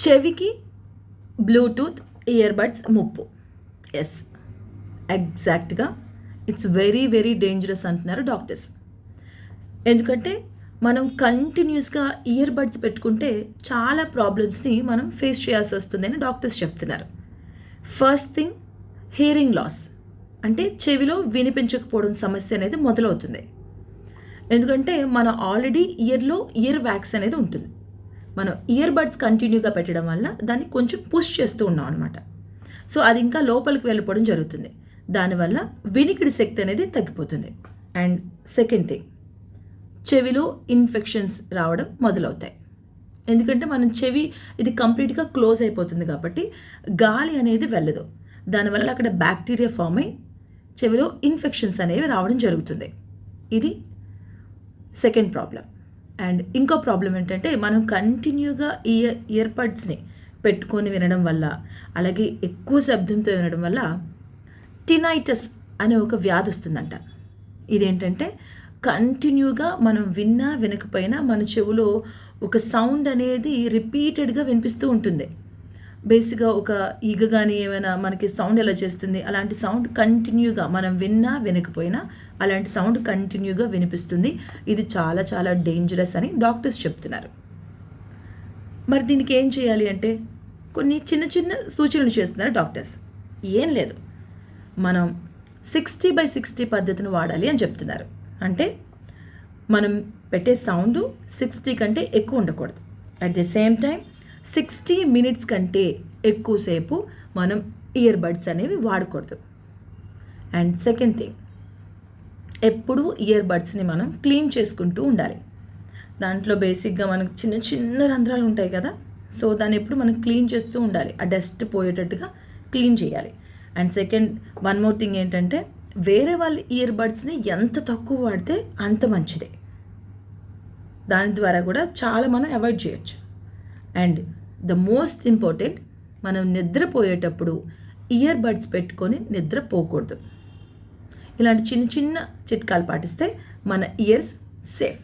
చెవికి Bluetooth earbuds ముప్పు. Yes, ఎగ్జాక్ట్గా ఇట్స్ వెరీ వెరీ డేంజరస్ అంటున్నారు డాక్టర్స్. ఎందుకంటే మనం కంటిన్యూస్గా ఇయర్బడ్స్ పెట్టుకుంటే చాలా ప్రాబ్లమ్స్ని మనం ఫేస్ చేయాల్సి వస్తుందని డాక్టర్స్ చెప్తున్నారు. ఫస్ట్ థింగ్, హియరింగ్ లాస్, అంటే చెవిలో వినిపించకపోవడం సమస్య అనేది మొదలవుతుంది. ఎందుకంటే మనం ఆల్రెడీ ఇయర్లో ఇయర్ వ్యాక్స్ అనేది ఉంటుంది. మనం ఇయర్ బడ్స్ కంటిన్యూగా పెట్టడం వల్ల దాన్ని కొంచెం పుష్ చేస్తూ ఉన్నాం అనమాట. సో అది ఇంకా లోపలికి వెళ్ళిపోవడం జరుగుతుంది. దానివల్ల వినికిడి శక్తి అనేది తగ్గిపోతుంది. అండ్ సెకండ్ థింగ్, చెవిలో ఇన్ఫెక్షన్స్ రావడం మొదలవుతాయి. ఎందుకంటే మనం చెవి ఇది కంప్లీట్గా క్లోజ్ అయిపోతుంది కాబట్టి గాలి అనేది వెళ్ళదు. దానివల్ల అక్కడ బ్యాక్టీరియా ఫామ్ అయ్యి చెవిలో ఇన్ఫెక్షన్స్ అనేవి రావడం జరుగుతుంది. ఇది సెకండ్ ప్రాబ్లం. అండ్ ఇంకో ప్రాబ్లం ఏంటంటే మనం కంటిన్యూగా ఇయర్బడ్స్ని పెట్టుకొని వినడం వల్ల, అలాగే ఎక్కువ శబ్దంతో వినడం వల్ల టినైటస్ అనే ఒక వ్యాధి వస్తుందంట. ఇదేంటంటే కంటిన్యూగా మనం విన్నా వినకపోయినా మన చెవిలో ఒక సౌండ్ అనేది రిపీటెడ్గా వినిపిస్తూ ఉంటుంది. బేసిక్గా ఒక ఈగ కానీ ఏమైనా మనకి సౌండ్ ఎలా చేస్తుంది, అలాంటి సౌండ్ కంటిన్యూగా మనం విన్నా వినకపోయినా అలాంటి సౌండ్ కంటిన్యూగా వినిపిస్తుంది. ఇది చాలా చాలా డేంజరస్ అని డాక్టర్స్ చెప్తున్నారు. మరి దీనికి ఏం చేయాలి అంటే కొన్ని చిన్న చిన్న సూచనలు చేస్తున్నారు డాక్టర్స్. ఏం లేదు, మనం 60/60 పద్ధతిని వాడాలి అని చెప్తున్నారు. అంటే మనం పెట్టే సౌండ్ 60 కంటే ఎక్కువ ఉండకూడదు. At the same time 60 minutes కంటే ఎక్కువసేపు మనం ఇయర్ బడ్స్ అనేవి వాడకూడదు. అండ్ సెకండ్ థింగ్, ఎప్పుడూ ఇయర్ బడ్స్ని మనం క్లీన్ చేసుకుంటూ ఉండాలి. దాంట్లో బేసిక్గా మనకు చిన్న చిన్న రంధ్రాలు ఉంటాయి కదా, సో దాన్ని ఎప్పుడు మనం క్లీన్ చేస్తూ ఉండాలి. ఆ డస్ట్ పోయేటట్టుగా క్లీన్ చేయాలి. And second, one more thing ఏంటంటే వేరే వాళ్ళ ఇయర్ బడ్స్ని ఎంత తక్కువ వాడితే అంత మంచిదే. దాని ద్వారా కూడా చాలా మనం అవాయిడ్ చేయొచ్చు. అండ్ ద మోస్ట్ ఇంపార్టెంట్, మనం నిద్రపోయేటప్పుడు ఇయర్ బడ్స్ పెట్టుకొని నిద్రపోకూడదు. ఇలాంటి చిన్న చిన్న చిట్కాలు పాటిస్తే మన ఇయర్స్ సేఫ్.